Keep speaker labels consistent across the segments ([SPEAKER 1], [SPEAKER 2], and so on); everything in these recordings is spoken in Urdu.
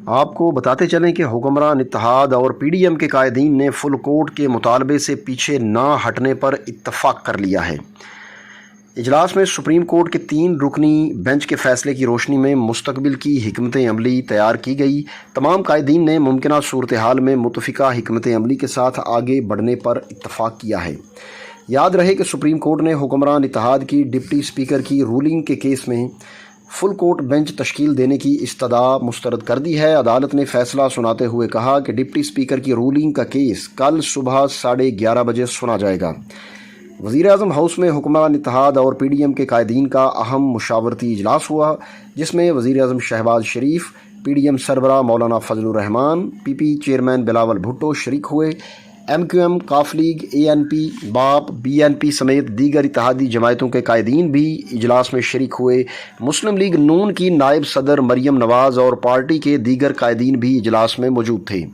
[SPEAKER 1] آپ کو بتاتے چلیں کہ حکمران اتحاد اور پی ڈی ایم کے قائدین نے فل کورٹ کے مطالبے سے پیچھے نہ ہٹنے پر اتفاق کر لیا ہے۔ اجلاس میں سپریم کورٹ کے 3 رکنی بینچ کے فیصلے کی روشنی میں مستقبل کی حکمت عملی تیار کی گئی۔ تمام قائدین نے ممکنہ صورتحال میں متفقہ حکمت عملی کے ساتھ آگے بڑھنے پر اتفاق کیا ہے۔ یاد رہے کہ سپریم کورٹ نے حکمران اتحاد کی ڈپٹی اسپیکر کی رولنگ کے کیس میں فل کورٹ بینچ تشکیل دینے کی استدعا مسترد کر دی ہے۔ عدالت نے فیصلہ سناتے ہوئے کہا کہ ڈپٹی اسپیکر کی رولنگ کا کیس کل صبح 11:30 بجے سنا جائے گا۔ وزیر اعظم ہاؤس میں حکمران اتحاد اور پی ڈی ایم کے قائدین کا اہم مشاورتی اجلاس ہوا، جس میں وزیر اعظم شہباز شریف، پی ڈی ایم سربراہ مولانا فضل الرحمان، پی پی چیئرمین بلاول بھٹو شریک ہوئے۔ ایم کیو ایم، کاف لیگ، اے این پی، باپ، بی این پی سمیت دیگر اتحادی جماعتوں کے قائدین بھی اجلاس میں شریک ہوئے۔ مسلم لیگ نون کی نائب صدر مریم نواز اور پارٹی کے دیگر قائدین بھی اجلاس میں موجود تھے۔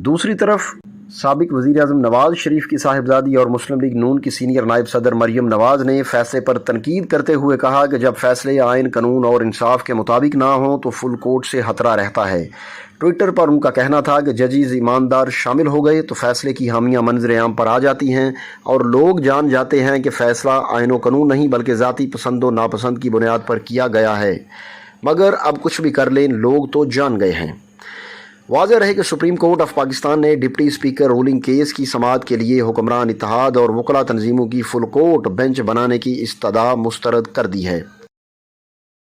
[SPEAKER 1] دوسری طرف سابق وزیر اعظم نواز شریف کی صاحبزادی اور مسلم لیگ نون کی سینئر نائب صدر مریم نواز نے فیصلے پر تنقید کرتے ہوئے کہا کہ جب فیصلے آئین، قانون اور انصاف کے مطابق نہ ہوں تو فل کورٹ سے خطرہ رہتا ہے۔ ٹوئٹر پر ان کا کہنا تھا کہ ججز ایماندار شامل ہو گئے تو فیصلے کی حامیاں منظر عام پر آ جاتی ہیں اور لوگ جان جاتے ہیں کہ فیصلہ آئین و قانون نہیں بلکہ ذاتی پسند و ناپسند کی بنیاد پر کیا گیا ہے، مگر اب کچھ بھی کر لیں لوگ تو جان گئے ہیں۔ واضح رہے کہ سپریم کورٹ آف پاکستان نے ڈپٹی اسپیکر رولنگ کیس کی سماعت کے لیے حکمران اتحاد اور وکلاء تنظیموں کی فل کورٹ بینچ بنانے کی استدعا مسترد کر دی ہے۔